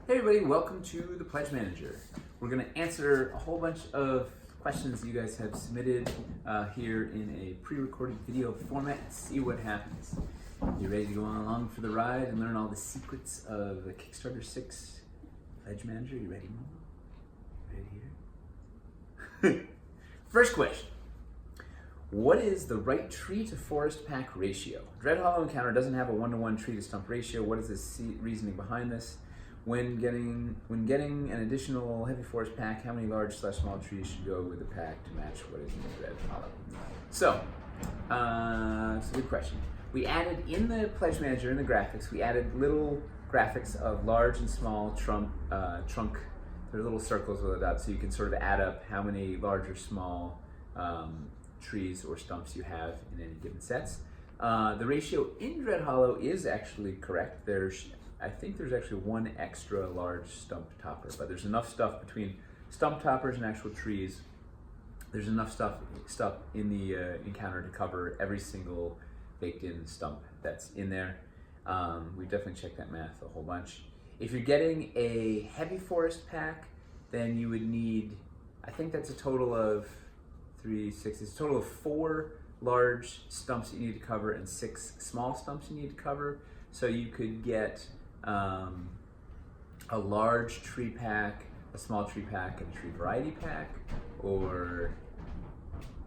Hey everybody, welcome to the Pledge Manager. We're going to answer a whole bunch of questions you guys have submitted here in a pre-recorded video format and see what happens. You ready to go along for the ride and learn all the secrets of the Kickstarter 6 Pledge Manager? You ready, momo? Ready here? First question. What is the right tree to forest pack ratio? Dread Hollow Encounter doesn't have a 1-to-1 tree to stump ratio. What is the reasoning behind this? When getting an additional heavy forest pack, how many large/small trees should go with the pack to match what is in the Dread Hollow? So, it's a good question. We added in the Pledge Manager, in the graphics, we added little graphics of large and small trunk. They're little circles with a dot, so you can sort of add up how many large or small trees or stumps you have in any given sets. The ratio in Dread Hollow is actually correct. I think there's actually one extra large stump topper, but there's enough stuff between stump toppers and actual trees. There's enough stuff in the encounter to cover every single baked in stump that's in there. We've definitely checked that math a whole bunch. If you're getting a heavy forest pack, then you would need, I think that's a total of 3, 6, it's a total of 4 large stumps that you need to cover and 6 small stumps you need to cover. So you could get a large tree pack, a small tree pack, and a tree variety pack, or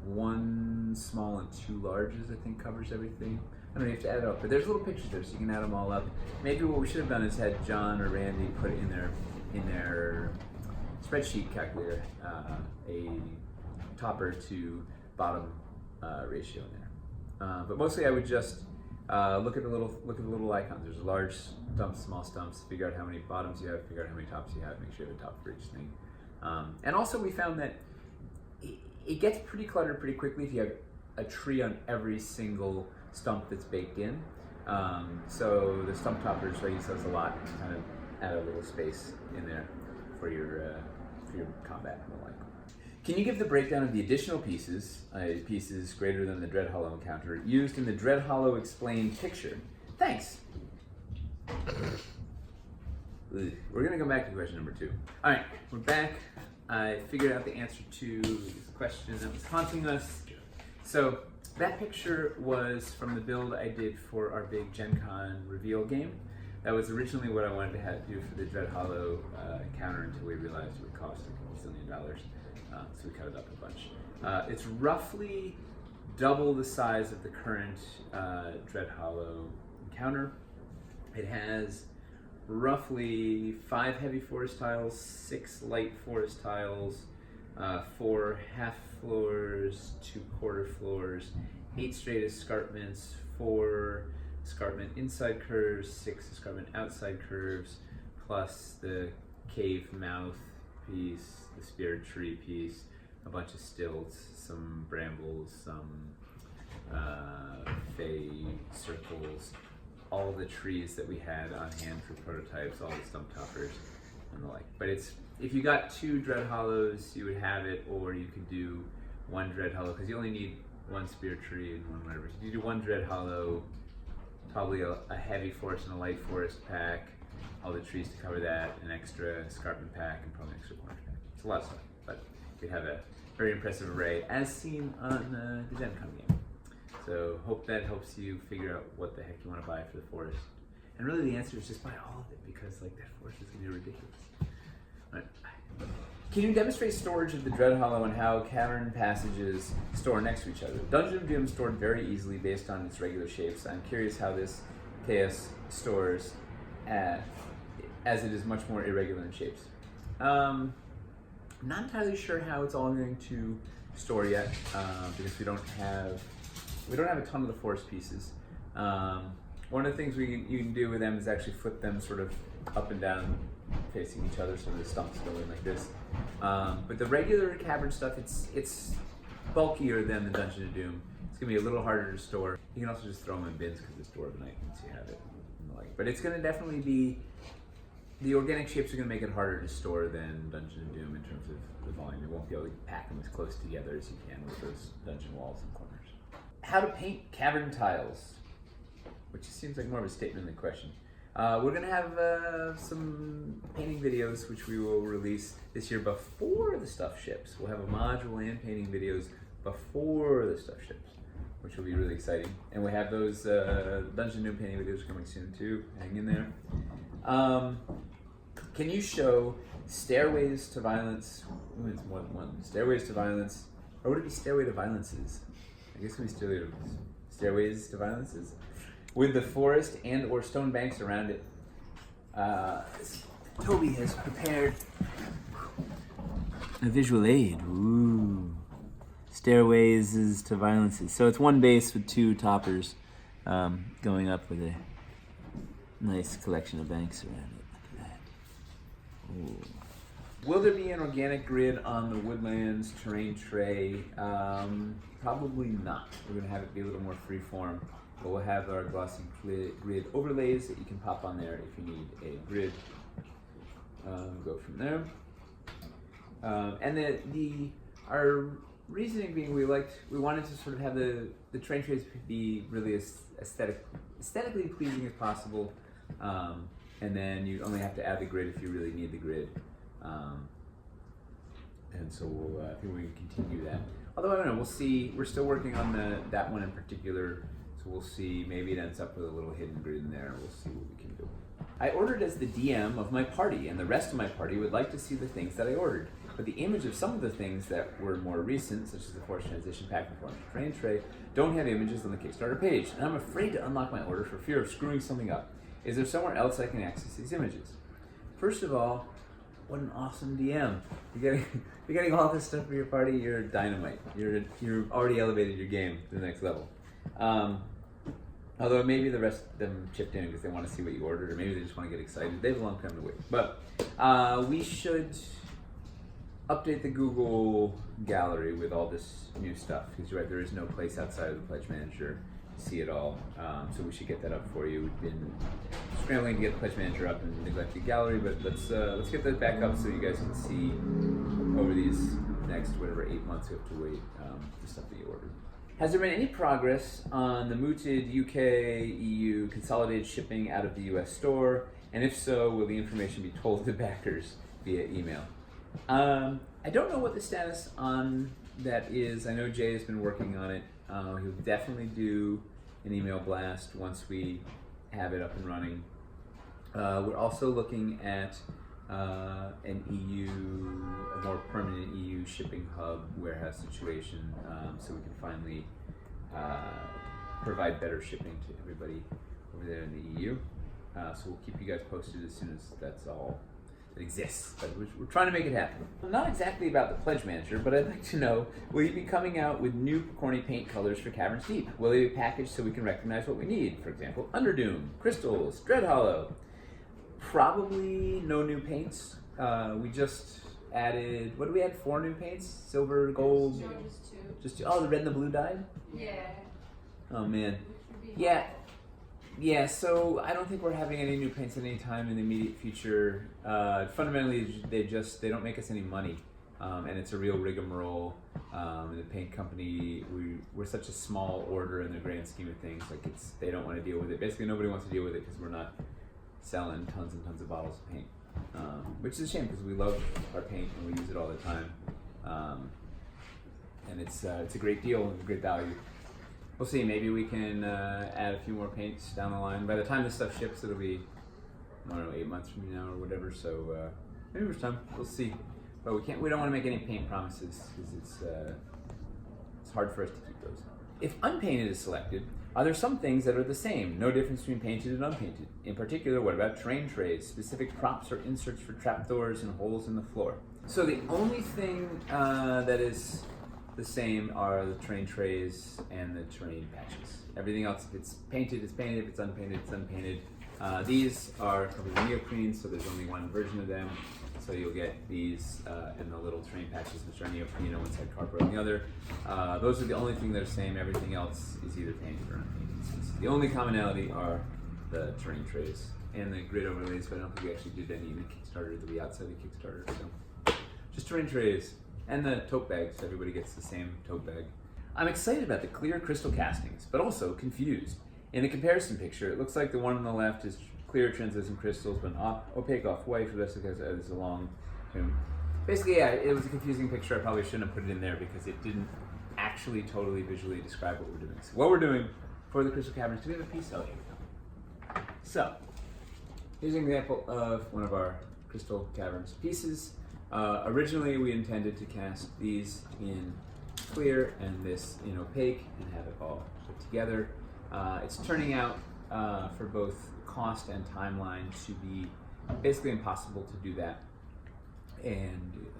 1 small and 2 larges, I think covers everything. I don't know, you have to add it up, but there's little pictures there so you can add them all up. Maybe what we should have done is had John or Randy put in their spreadsheet calculator a topper to bottom ratio in there. But mostly I would just look at the little icons. There's large stumps, small stumps. Figure out how many bottoms you have. Figure out how many tops you have. Make sure you have a top for each thing. And also, we found that it gets pretty cluttered pretty quickly if you have a tree on every single stump that's baked in. So the stump toppers, I use those a lot. Kind of add a little space in there for your combat and the like. Can you give the breakdown of the additional pieces greater than the Dread Hollow encounter used in the Dread Hollow explained picture? Thanks. We're gonna go back to question number 2. All right, we're back. I figured out the answer to this question that was haunting us. So that picture was from the build I did for our big Gen Con reveal game. That was originally what I wanted to do for the Dread Hollow encounter until we realized it would cost like $1 zillion. So we cut it up a bunch. It's roughly double the size of the current Dread Hollow encounter. It has roughly 5 heavy forest tiles, 6 light forest tiles, 4 half floors, 2 quarter floors, 8 straight escarpments, 4 escarpment inside curves, 6 escarpment outside curves, plus the cave mouth piece, the spear tree piece, a bunch of stilts, some brambles, some fey circles, all the trees that we had on hand for prototypes, all the stump toppers and the like. But if you got 2 Dread Hollows, you would have it, or you could do 1 Dread Hollow, because you only need 1 spear tree and 1 whatever. So you do 1 Dread Hollow, probably a heavy forest and a light forest pack, all the trees to cover that, an extra escarpment pack, and probably an extra corner pack. It's a lot of stuff, but you have a very impressive array as seen on the Gen Con game. So hope that helps you figure out what the heck you want to buy for the forest. And really the answer is just buy all of it, because like that forest is gonna be ridiculous. All right. Can you demonstrate storage of the Dread Hollow and how cavern passages store next to each other? Dungeon of Doom stored very easily based on its regular shapes. I'm curious how this chaos stores as it is much more irregular in shapes. I'm not entirely sure how it's all going to store yet, because we don't have a ton of the forest pieces. One of the things you can do with them is actually flip them sort of up and down facing each other so the stumps go in like this. But the regular cavern stuff, it's bulkier than the Dungeon of Doom. It's gonna be a little harder to store. You can also just throw them in bins because it's dwarvenite once you have it. But it's gonna definitely be, the organic shapes are gonna make it harder to store than Dungeon of Doom in terms of the volume. You won't be able to pack them as close together as you can with those dungeon walls and corners. How to paint cavern tiles, which seems like more of a statement than a question. We're gonna have some painting videos which we will release this year before the stuff ships. We'll have a module and painting videos before the stuff ships, which will be really exciting. And we have those Dungeon Doom painting videos coming soon too. Hang in there. Can you show Stairways to Violence? Ooh, it's more than one. Stairways to Violence, or would it be Stairway to Violences? I guess it would be Stairways to Violences, with the forest and or stone banks around it. Toby has prepared a visual aid. Ooh. Stairways to Violences. So it's one base with two toppers going up with a nice collection of banks around it. Look at that. Ooh. Will there be an organic grid on the Woodlands terrain tray? Probably not. We're going to have it be a little more freeform. But we'll have our glossy grid overlays that you can pop on there if you need a grid. Go from there. And our reasoning being we wanted to sort of have the terrain trays be really as aesthetically pleasing as possible. And then you only have to add the grid if you really need the grid. And so I think we can continue that. Although I don't know, we'll see. We're still working on that one in particular. So we'll see. Maybe it ends up with a little hidden grid in there. We'll see what we can do. I ordered as the DM of my party, and the rest of my party would like to see the things that I ordered. But the image of some of the things that were more recent, such as the Force Transition Pack and Force Terrain Tray, don't have images on the Kickstarter page, and I'm afraid to unlock my order for fear of screwing something up. Is there somewhere else I can access these images? First of all, what an awesome DM! You're getting all this stuff for your party. You're dynamite. You're already elevated your game to the next level. Although maybe the rest of them chipped in because they want to see what you ordered, or maybe they just want to get excited. They have a long time to wait. But we should update the Google gallery with all this new stuff, because you're right, there is no place outside of the Pledge Manager to see it all. So we should get that up for you. We've been scrambling to get the Pledge Manager up and neglect the gallery, but let's get that back up so you guys can see over these next 8 months we have to wait the stuff that you ordered. Has there been any progress on the mooted UK, EU consolidated shipping out of the US store? And if so, will the information be told to backers via email? I don't know what the status on that is. I know Jay has been working on it. He'll definitely do an email blast once we have it up and running. We're also looking at an EU, a more permanent EU shipping hub warehouse situation, so we can finally provide better shipping to everybody over there in the EU. So we'll keep you guys posted as soon as that's all that exists. But we're trying to make it happen. Well, not exactly about the Pledge Manager, but I'd like to know, will you be coming out with new corny paint colors for Caverns Deep? Will they be packaged so we can recognize what we need? For example, Underdoom, Crystals, Dreadhollow. Probably no new paints. We just added, what did we add? 4 new paints? Silver, gold? No, just 2. Just 2. Oh, the red and the blue dyed? Yeah. Oh man. Yeah, so I don't think we're having any new paints at any time in the immediate future. Fundamentally, they don't make us any money. And it's a real rigmarole. The paint company, we're such a small order in the grand scheme of things. Like they don't want to deal with it. Basically, nobody wants to deal with it because we're not selling tons and tons of bottles of paint, which is a shame because we love our paint and we use it all the time, and it's a great deal and a great value. We'll see. Maybe we can add a few more paints down the line. By the time this stuff ships, it'll be, I don't know, 8 months from now or whatever. So maybe there's time. We'll see. But we don't want to make any paint promises because it's hard for us to keep those. If unpainted is selected, are there some things that are the same? No difference between painted and unpainted. In particular, what about terrain trays, specific props or inserts for trapdoors and holes in the floor? So the only thing that is the same are the terrain trays and the terrain patches. Everything else, if it's painted, it's painted. If it's unpainted, it's unpainted. These are covered in neoprene, so there's only one version of them. So you'll get these and the little terrain patches, which are neoprene on one side, cardboard on the other. Those are the only thing that are the same. Everything else is either painted or unpainted. So the only commonality are the terrain trays and the grid overlays, but I don't think we actually did any in the Kickstarter. They'll be outside the Kickstarter. So just terrain trays and the tote bags. Everybody gets the same tote bag. I'm excited about the clear crystal castings, but also confused. In the comparison picture, it looks like the one on the left is clear translucent crystals, but an opaque off-white for the rest because it's a long tomb. Basically, yeah, it was a confusing picture. I probably shouldn't have put it in there because it didn't actually totally visually describe what we're doing. So what we're doing for the Crystal Caverns, do we have a piece? Oh, here we go. So, here's an example of one of our Crystal Caverns pieces. Originally, we intended to cast these in clear and this in opaque and have it all put together. It's turning out for both cost and timeline to be basically impossible to do that. And do it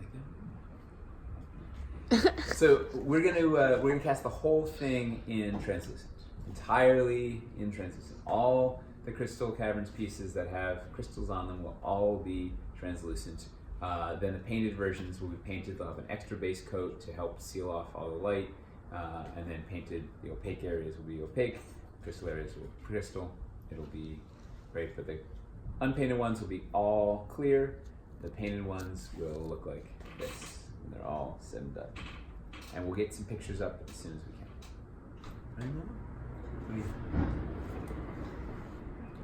like that. So we're gonna cast the whole thing in translucent, entirely in translucent. All the Crystal Caverns pieces that have crystals on them will all be translucent. Then the painted versions will be painted. They'll have an extra base coat to help seal off all the light, and then painted. The opaque areas will be opaque. Crystal areas will be crystal. It'll be great, but the unpainted ones will be all clear. The painted ones will look like this when they're all said and done. And we'll get some pictures up as soon as we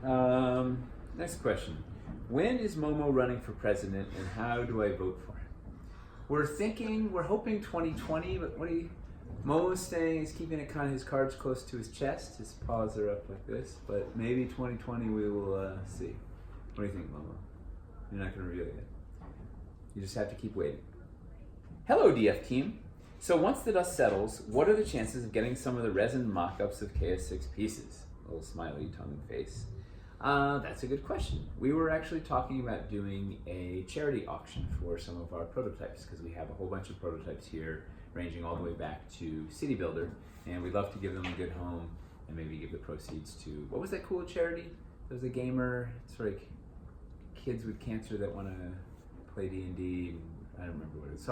can. Next question. When is Momo running for president and how do I vote for him? We're hoping 2020, but Momo's saying he's keeping it kind of his cards close to his chest. His paws are up like this, but maybe 2020 we will see. What do you think, Momo? You're not going to reveal it yet. You just have to keep waiting. Hello, DF team. So once the dust settles, what are the chances of getting some of the resin mock-ups of KS6 pieces? A little smiley tongue and face. That's a good question. We were actually talking about doing a charity auction for some of our prototypes because we have a whole bunch of prototypes here ranging all the way back to City Builder, and we'd love to give them a good home and maybe give the proceeds to, what was that cool charity? There's a gamer, it's for like kids with cancer that want to play D&D. I don't remember what it is.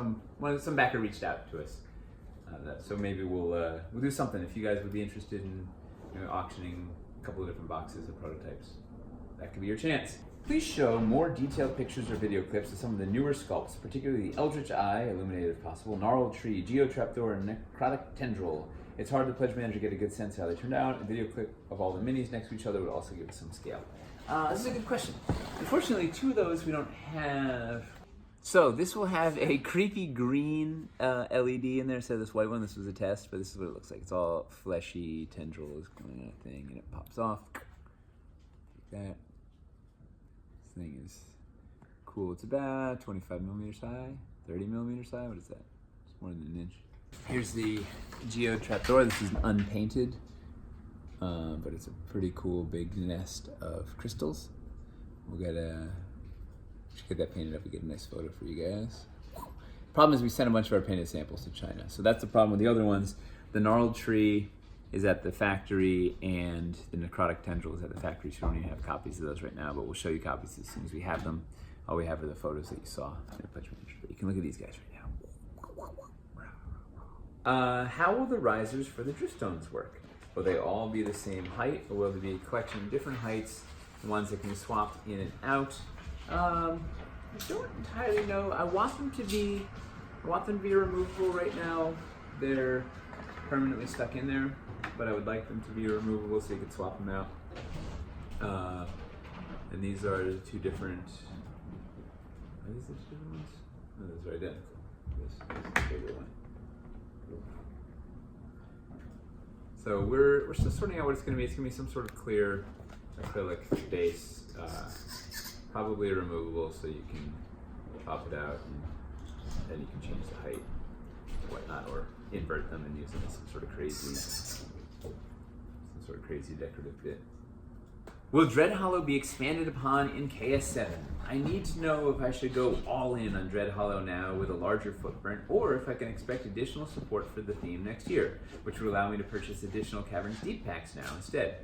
Some backer reached out to us. So maybe we'll do something if you guys would be interested in auctioning a couple of different boxes of prototypes. That could be your chance. Please show more detailed pictures or video clips of some of the newer sculpts, particularly the Eldritch Eye, illuminated if possible, Gnarled Tree, Geo-Trapdoor, and Necrotic Tendril. It's hard to Pledge Manager get a good sense of how they turned out. A video clip of all the minis next to each other would also give us some scale. This is a good question. Unfortunately, two of those we don't have. So this will have a creepy green LED in there instead of this white one. This was a test, but this is what it looks like. It's all fleshy tendrils going on a thing, and it pops off. Take that. This thing is cool. It's about 25 millimeters high, 30 millimeters high. What is that? It's more than an inch. Here's the Geo Trapdoor. This is unpainted, but it's a pretty cool big nest of crystals. We'll get that painted up and get a nice photo for you guys. Problem is we sent a bunch of our painted samples to China, so that's the problem with the other ones. The Gnarled Tree is at the factory and the Necrotic Tendril is at the factory, so we don't even have copies of those right now, but we'll show you copies as soon as we have them. All we have are the photos that you saw in the Pledge Manager, but you can look at these guys right now. How will the risers for the Driftstones work? Will they all be the same height, or will there be a collection of different heights, the ones that can be swapped in and out? I don't entirely know. I want them to be removable right now. They're permanently stuck in there, but I would like them to be removable so you could swap them out. And these are the two different. Are these the two different ones? No, those are identical. This is the bigger one. So we're still sorting out what it's going to be. It's going to be some sort of clear acrylic base. Probably removable so you can pop it out and then you can change the height or whatnot, or invert them and use them as some sort of crazy decorative bit. Will Dread Hollow be expanded upon in KS7? I need to know if I should go all in on Dread Hollow now with a larger footprint, or if I can expect additional support for the theme next year, which would allow me to purchase additional Caverns Deep packs now instead.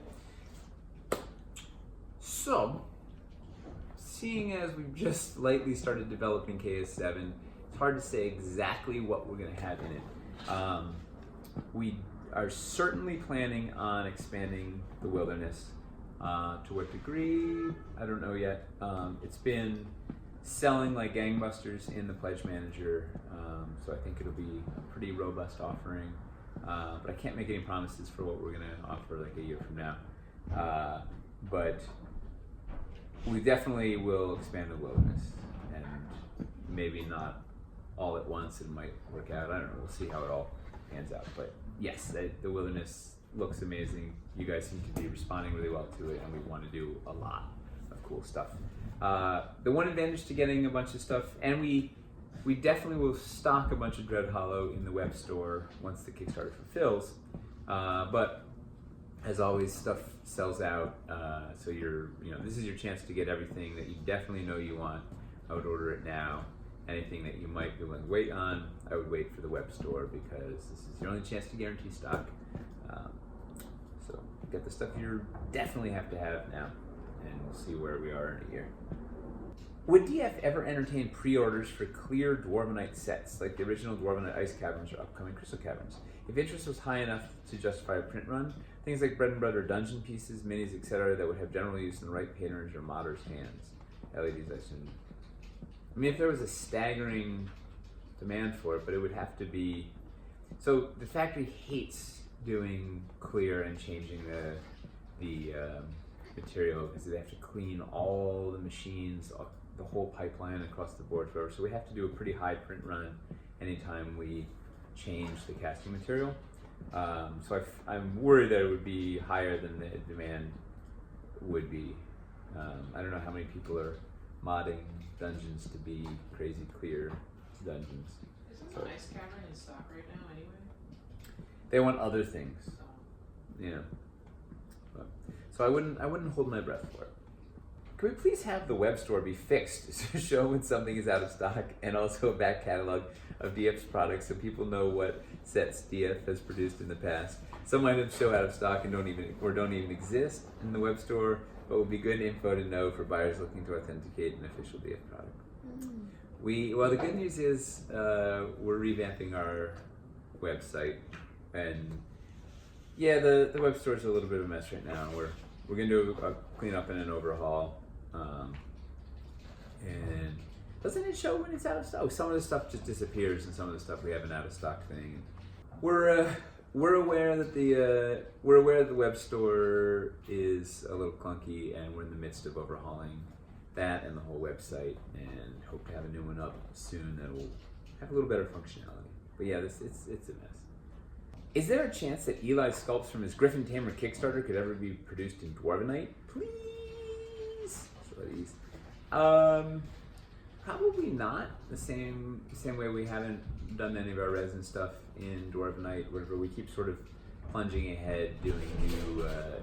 So, seeing as we've just lightly started developing KS7, it's hard to say exactly what we're going to have in it. We are certainly planning on expanding the wilderness. To what degree, I don't know yet. It's been selling like gangbusters in the Pledge Manager, so I think it'll be a pretty robust offering. But I can't make any promises for what we're going to offer like a year from now. But we definitely will expand the wilderness, and maybe not all at once. It might work out. I don't know. We'll see how it all pans out. But yes, the wilderness looks amazing. You guys seem to be responding really well to it, and we want to do a lot of cool stuff. The one advantage to getting a bunch of stuff, and we definitely will stock a bunch of Dread Hollow in the web store once the Kickstarter fulfills. But as always, stuff sells out, so this is your chance to get everything that you definitely know you want. I would order it now. Anything that you might be willing to wait on, I would wait for the web store, because this is your only chance to guarantee stock. So get the stuff you definitely have to have now, and we'll see where we are in a year. Would DF ever entertain pre-orders for clear dwarvenite sets, like the original dwarvenite ice caverns or upcoming crystal caverns? If interest was high enough to justify a print run, things like bread and butter dungeon pieces, minis, etc., that would have general use in the right painters or modders' hands. LEDs, I assume. I mean, if there was a staggering demand for it, but it would have to be... So the factory hates doing clear and changing the material, because they have to clean all the machines, the whole pipeline across the board, forever. So we have to do a pretty high print run anytime we change the casting material. So I'm worried that it would be higher than the demand would be. I don't know how many people are modding dungeons to be crazy clear dungeons. Isn't the ice cavern in stock right now anyway? They want other things. Yeah. So I wouldn't hold my breath for it. Can we please have the web store be fixed to show when something is out of stock, and also a back catalog of DF's products so people know what sets DF has produced in the past? Some items show out of stock and don't even exist in the web store, but would be good info to know for buyers looking to authenticate an official DF product. Well, the good news is we're revamping our website, and yeah, the web store is a little bit of a mess right now. We're gonna do a cleanup and an overhaul, and doesn't it show when it's out of stock? Oh, some of the stuff just disappears, and some of the stuff we have an out of stock thing. We're aware that the web store is a little clunky, and we're in the midst of overhauling that and the whole website, and hope to have a new one up soon that will have a little better functionality. But yeah, it's a mess. Is there a chance that Eli's sculpts from his Griffin Tamer Kickstarter could ever be produced in Dwarvenite? Please? Probably not. The same way we haven't done any of our resin stuff in Dwarvenite, where we keep sort of plunging ahead, doing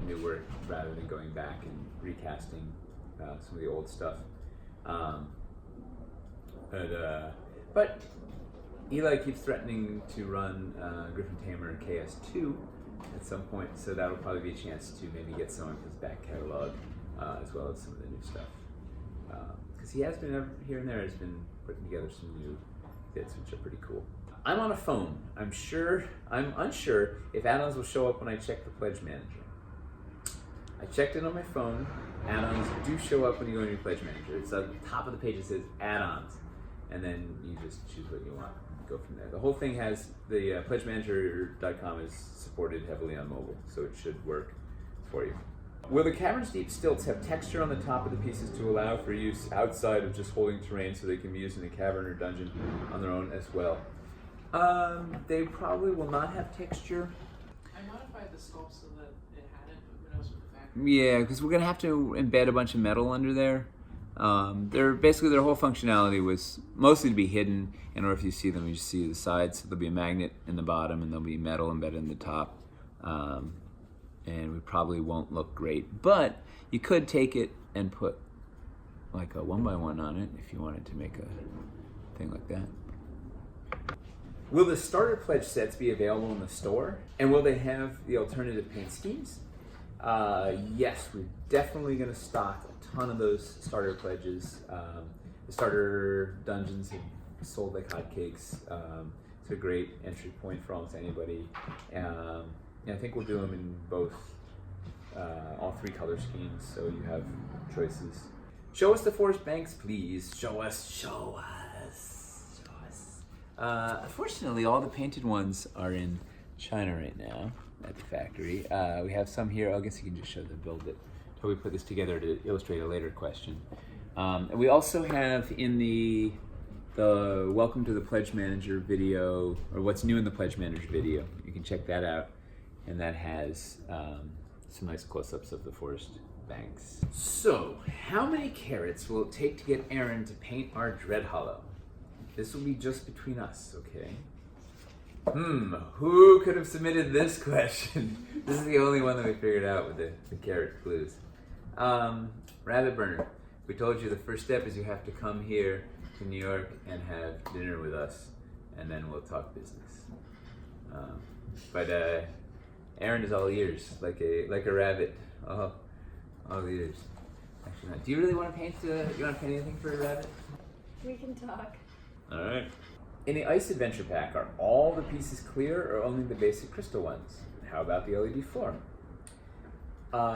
new work rather than going back and recasting some of the old stuff. But Eli keeps threatening to run Griffin Tamer and KS2 at some point, so that'll probably be a chance to maybe get some of his back catalog as well as some of the new stuff. Because he has been here and there, has been putting together some new bits, which are pretty cool. I'm on a phone. I'm unsure if add-ons will show up when I check the Pledge Manager. I checked it on my phone. Add-ons do show up when you go into your Pledge Manager. It's at the top of the page. It says add-ons, and then you just choose what you want. Go from there. The whole thing has the pledgemanager.com is supported heavily on mobile, so it should work for you. Will the Caverns Deep stilts have texture on the top of the pieces to allow for use outside of just holding terrain, so they can be used in a cavern or dungeon on their own as well? They probably will not have texture. I modified the sculpt so that it hadn't, but who knows with the factory. Yeah, because we're gonna have to embed a bunch of metal under there. Their whole functionality was mostly to be hidden, and or if you see them, you just see the sides. So there'll be a magnet in the bottom, and there'll be metal embedded in the top. And we probably won't look great, but you could take it and put like a 1x1 on it if you wanted to make a thing like that. Will the starter pledge sets be available in the store? And will they have the alternative paint schemes? Yes, we're definitely going to stock a ton of those starter pledges. The starter dungeons have sold like hotcakes. It's a great entry point for almost anybody. I think we'll do them in both, all three color schemes, so you have choices. Show us the forest banks, please. Show us. Unfortunately, all the painted ones are in China right now at the factory. We have some here. I guess you can just show the build it how we put this together to illustrate a later question. And we also have in the Welcome to the Pledge Manager video, or what's new in the Pledge Manager video. You can check that out, and that has some nice close-ups of the forest banks. So, how many carrots will it take to get Aaron to paint our Dread Hollow? This will be just between us, okay? Who could have submitted this question? This is the only one that we figured out with the carrot clues. Rabbit Burner. We told you the first step is you have to come here to New York and have dinner with us, and then we'll talk business. But Aaron is all ears, like a rabbit. All ears. Actually, not. Do you really want to paint? You want to paint anything for a rabbit? We can talk. All right. In the Ice Adventure Pack, are all the pieces clear or only the basic crystal ones? How about the LED floor?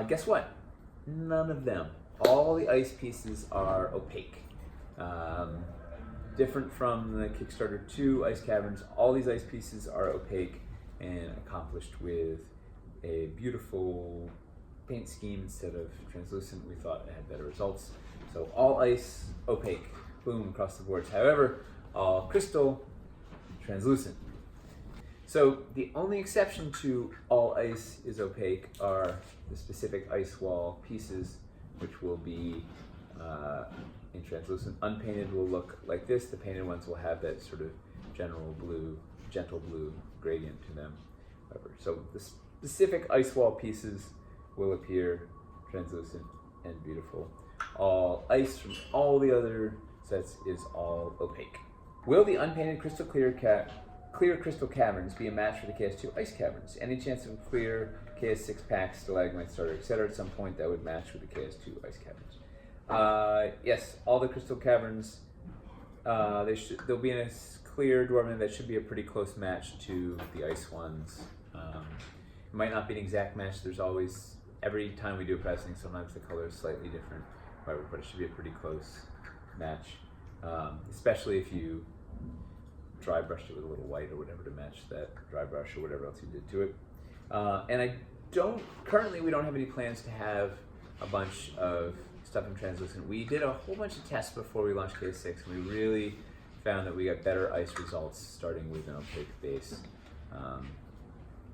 Guess what? None of them. All the ice pieces are opaque. Different from the Kickstarter 2 Ice Caverns, all these ice pieces are opaque and accomplished with a beautiful paint scheme instead of translucent. We thought it had better results. So all ice, opaque, boom, across the boards. However, all crystal, translucent. So the only exception to all ice is opaque are the specific ice wall pieces, which will be in translucent. Unpainted will look like this. The painted ones will have that sort of general blue, gentle blue gradient to them. So the specific ice wall pieces will appear translucent and beautiful. All ice from all the other sets is all opaque. Will the unpainted crystal clear crystal caverns be a match for the KS2 Ice Caverns? Any chance of a clear KS6 pack, stalagmite starter, etc. at some point that would match with the KS2 Ice Caverns? Yes, all the crystal caverns, they'll be in a clear Dwarven that should be a pretty close match to the ice ones. It might not be an exact match. There's always, every time we do a pressing, sometimes the color is slightly different, but it should be a pretty close match, especially if you dry brushed it with a little white or whatever to match that dry brush or whatever else you did to it. And currently we don't have any plans to have a bunch of stuff in translucent. We did a whole bunch of tests before we launched KS6, and we really found that we got better ice results starting with an opaque base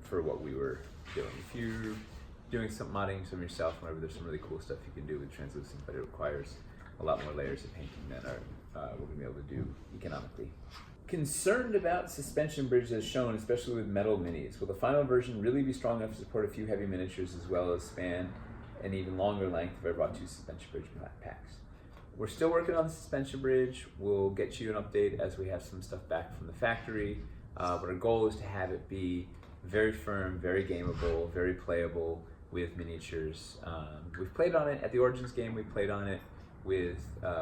for what we were doing. If you're doing some modding some yourself, whenever there's some really cool stuff you can do with translucent, but it requires a lot more layers of painting than we're going to be able to do economically. Concerned about suspension bridges as shown, especially with metal minis. Will the final version really be strong enough to support a few heavy miniatures as well as span an even longer length if I brought 2 suspension bridge packs? We're still working on the suspension bridge. We'll get you an update as we have some stuff back from the factory. But our goal is to have it be very firm, very gameable, very playable with miniatures. We've played on it at the Origins game. We played on it with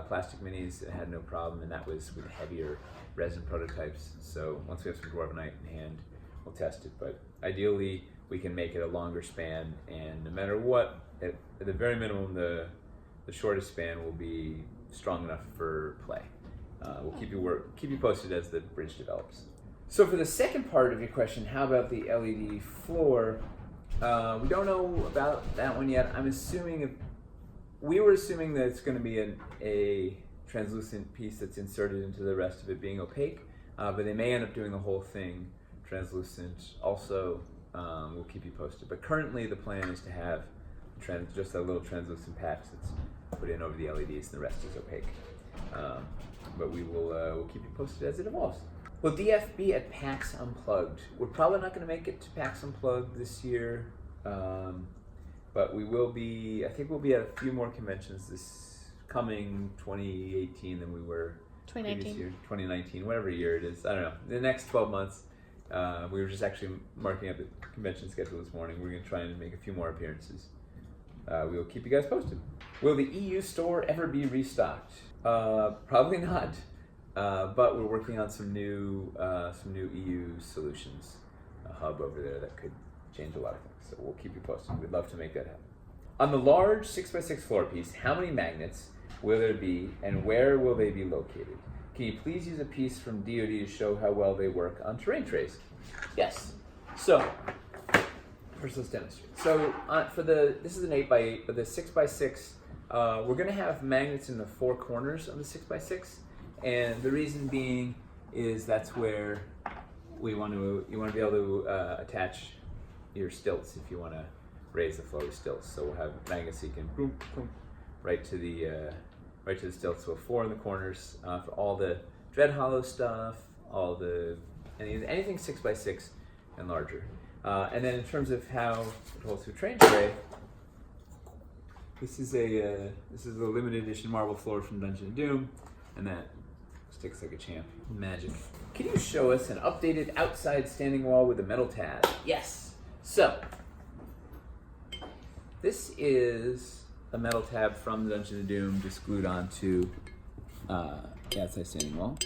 plastic minis. It had no problem, and that was with heavier resin prototypes. So once we have some dwarvenite in hand, we'll test it. But ideally, we can make it a longer span, and no matter what, at the very minimum, the shortest span will be strong enough for play. We'll keep you posted as the bridge develops. So for the second part of your question, how about the LED floor? We don't know about that one yet. We were assuming that it's going to be a translucent piece that's inserted into the rest of it being opaque, but they may end up doing the whole thing translucent. Also, we'll keep you posted. But currently the plan is to have just a little translucent patch that's put in over the LEDs, and the rest is opaque. But we'll keep you posted as it evolves. Will DF be at PAX Unplugged? We're probably not going to make it to PAX Unplugged this year, but we will be. I think we'll be at a few more conventions this coming 2018 than we were 2019. previous year, 2019, whatever year it is. I don't know. The next 12 months, we were just actually marking up the convention schedule this morning. We're going to try and make a few more appearances. We will keep you guys posted. Will the EU store ever be restocked? Probably not. But we're working on some new EU solutions, a hub over there that could change a lot of things. So we'll keep you posted. We'd love to make that happen. On the large 6x6 floor piece, how many magnets will there be, and where will they be located? Can you please use a piece from DoD to show how well they work on terrain trays? Yes. So First, let's demonstrate. So this is an 8x8, but the 6x6, we're going to have magnets in the 4 corners of the 6x6, and the reason being is that's where you want to be able to attach your stilts if you want to raise the flow of stilts. So we'll have magnets so you can boom, boom, right to the stilts. So 4 in the corners for all the dread hollow stuff, anything 6x6 and larger. And then in terms of how it holds through train tray, this is a limited edition marble floor from Dungeon of Doom, and that sticks like a champ. Magic. Can you show us an updated outside standing wall with a metal tab? Yes. So this is a metal tab from Dungeon of Doom, just glued onto the outside standing wall.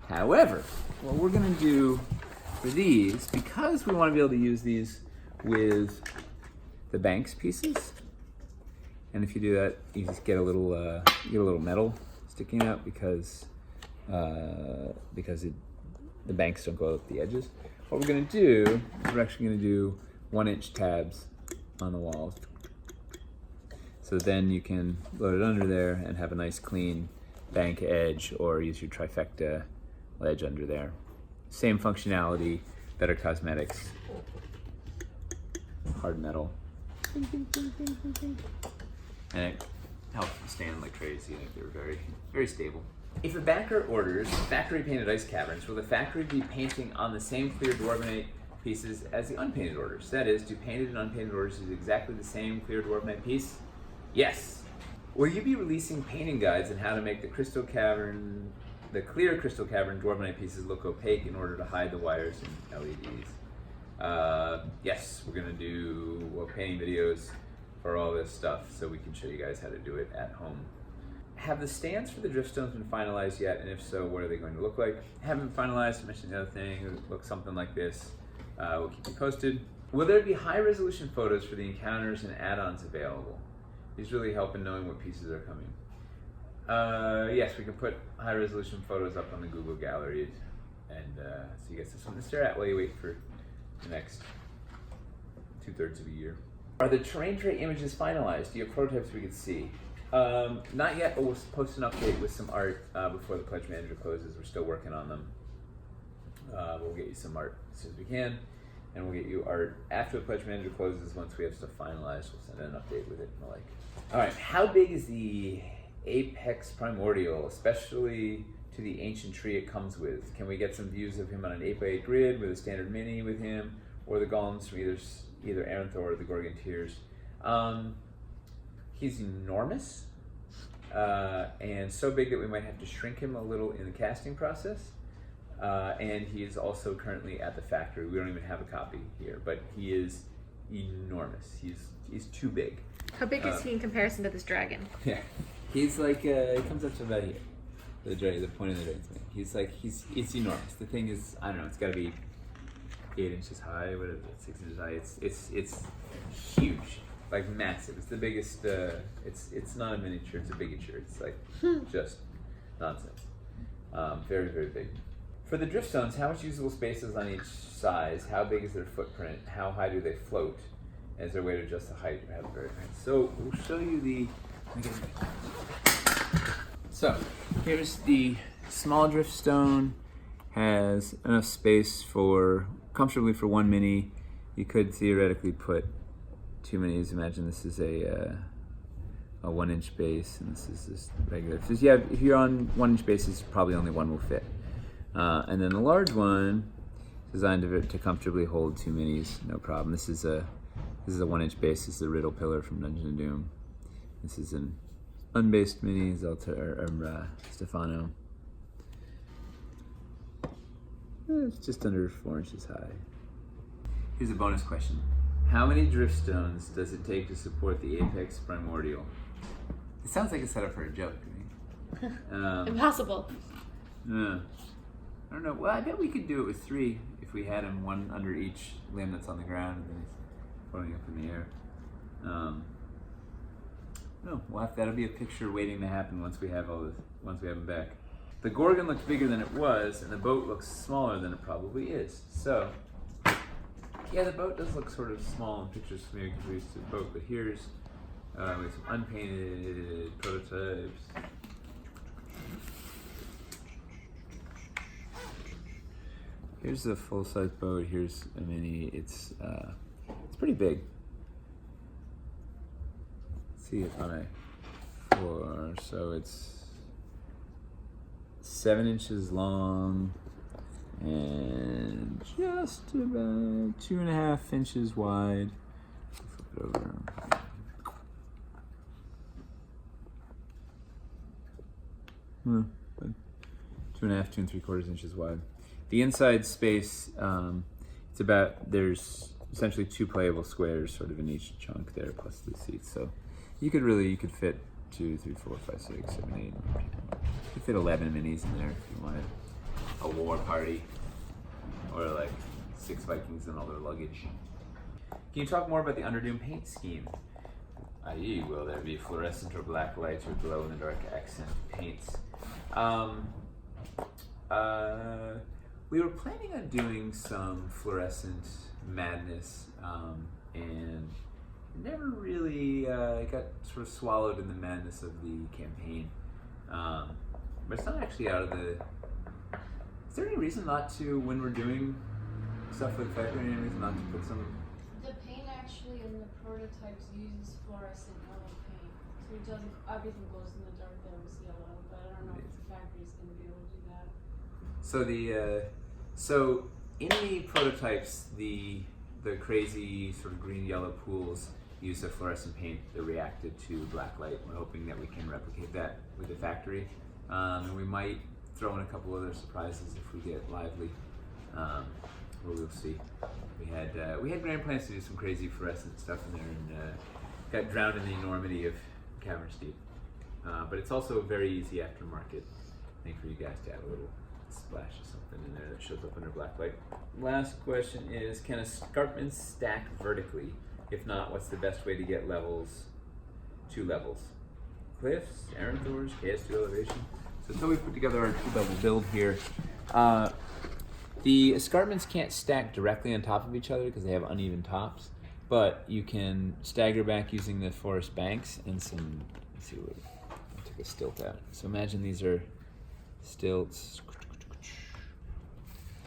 However, what we're gonna do for these, because we want to be able to use these with the banks pieces, and if you do that, you just get a little metal sticking out because the banks don't go up the edges. What we're going to do is we're actually going to do 1-inch tabs on the walls, so then you can load it under there and have a nice clean bank edge, or use your trifecta ledge under there. Same functionality, better cosmetics, hard metal, and it helps them stand like crazy. They're very, very stable. If a backer orders factory painted ice caverns, will the factory be painting on the same clear dwarvenite pieces as the unpainted orders? That is, do painted and unpainted orders use exactly the same clear dwarvenite piece? Yes. Will you be releasing painting guides on how to make the clear crystal cavern dwarvenite pieces look opaque in order to hide the wires and LEDs? Yes, we're gonna do painting videos for all this stuff, so we can show you guys how to do it at home. Have the stands for the driftstones been finalized yet? And if so, what are they going to look like? Haven't finalized. I mentioned the other thing. It looks something like this. We'll keep you posted. Will there be high resolution photos for the encounters and add-ons available? These really help in knowing what pieces are coming. Yes, we can put high resolution photos up on the Google Gallery, and so you get something to stare at while you wait for the next 2/3 of a year. Are the terrain tray images finalized? Do you have prototypes we could see? Not yet, but we'll post an update with some art before the pledge manager closes. We're still working on them. We'll get you some art as soon as we can, and we'll get you art after the pledge manager closes. Once we have stuff finalized, we'll send an update with it and the like. All right, how big is the Apex Primordial, especially to the ancient tree it comes with? Can we get some views of him on an 8x8 grid with a standard mini with him, or the golems from either Aranthor or the Gorgontiers? He's enormous, and so big that we might have to shrink him a little in the casting process. And he is also currently at the factory. We don't even have a copy here, but he is enormous. He's too big. How big is he in comparison to this dragon? Yeah, he's like he comes up to about here. The point of the dragon's wing. It's enormous. The thing is, I don't know. It's got to be 8 inches high. What is it? 6 inches high. It's huge. Like massive. It's the biggest. It's not a miniature. It's a bigature. It's like just nonsense. Very, very big. For the driftstones, how much usable space is on each size? How big is their footprint? How high do they float? Is there a way to adjust the height? So we'll show you the. So here's the small driftstone. Has enough space comfortably for 1 mini. You could theoretically put 2 minis. Imagine this is a 1-inch base, and this is just regular. So yeah, if you're on 1-inch bases, probably only 1 will fit. And then the large one, designed to comfortably hold 2 minis, no problem. This is a 1-inch base. This is the Riddle Pillar from Dungeon of Doom. This is an unbased mini, Stefano. It's just under 4 inches high. Here's a bonus question. How many driftstones does it take to support the Apex Primordial? It sounds like a setup for a joke to me. Impossible. I don't know. Well, I bet we could do it with 3 if we had him, 1 under each limb that's on the ground and then he's floating up in the air. No, that'll be a picture waiting to happen once we have him back. The Gorgon looks bigger than it was, and the boat looks smaller than it probably is. So, Yeah, the boat does look sort of small in pictures, maybe because we're used to the boat, but here's we have some unpainted prototypes. Here's the full-size boat. Here's a mini. It's pretty big. Let's see it on a floor. So it's 7 inches long and just about 2.5 inches wide. Flip it over. But 2.5, 2 3/4 inches wide. The inside space, it's about, there's essentially 2 playable squares sort of in each chunk there, plus the seats. So you could fit 2, 3, 4, 5, 6, 7, 8, 9, 10. You could fit 11 minis in there if you wanted a war party, or like 6 Vikings and all their luggage. Can you talk more about the Underdoom paint scheme? I.e., will there be fluorescent or black lights or glow-in-the-dark accent paints? We were planning on doing some fluorescent madness, and never really got sort of swallowed in the madness of the campaign. But it's not actually out of the... Is there any reason not to, when we're doing stuff with Factory, any reason not to put some... The paint actually in the prototypes uses fluorescent yellow paint. So it doesn't, everything glows in the dark there with yellow, but I don't know if the factory's going to be able to do that. So so in the prototypes, the crazy sort of green-yellow pools use a fluorescent paint that reacted to black light. We're hoping that we can replicate that with the factory. And we might throw in a couple other surprises if we get lively. Well, we'll see. We had grand plans to do some crazy fluorescent stuff in there, and got drowned in the enormity of Caverns Deep. But it's also very easy aftermarket thing for you guys to add a little splash of something in there that shows up under black light. Last question is, can escarpments stack vertically? If not, what's the best way to get levels, 2 levels? Cliffs, Aranthors, KS2 elevation. So until we put together our 2-level build here, the escarpments can't stack directly on top of each other because they have uneven tops, but you can stagger back using the forest banks and some, let's see, I took a stilt out. So imagine these are stilts.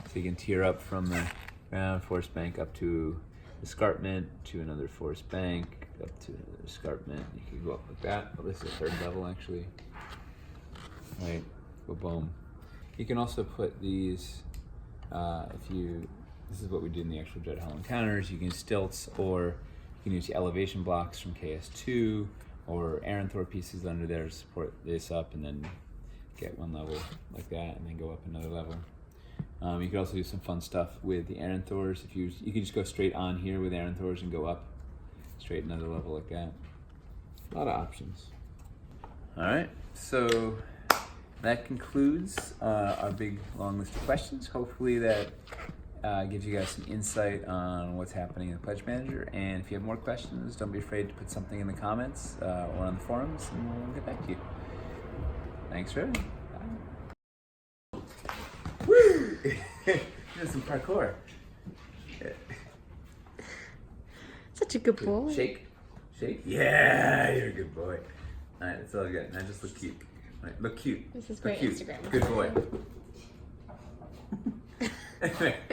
So you can tier up from the ground forest bank up to escarpment, to another forest bank, up to another escarpment. You can go up like that. Oh, this is a 3rd level actually. Right, go boom. You can also put these, this is what we did in the actual Dread Hall encounters. You can use stilts, or you can use the elevation blocks from KS2, or Aranthor pieces under there to support this up, and then get 1 level like that, and then go up another level. You could also do some fun stuff with the Aranthors. You could just go straight on here with Aranthors and go up straight another level like that. A lot of options. All right, so that concludes our big long list of questions. Hopefully that gives you guys some insight on what's happening in the Pledge Manager. And if you have more questions, don't be afraid to put something in the comments or on the forums, and we'll get back to you. Thanks for everything. Bye. Woo! You did some parkour. Such a good boy. Shake. Shake. Yeah, you're a good boy. All right, that's all I got. Now just look cute. All right, look cute. This is Look great cute. Instagram. Good boy.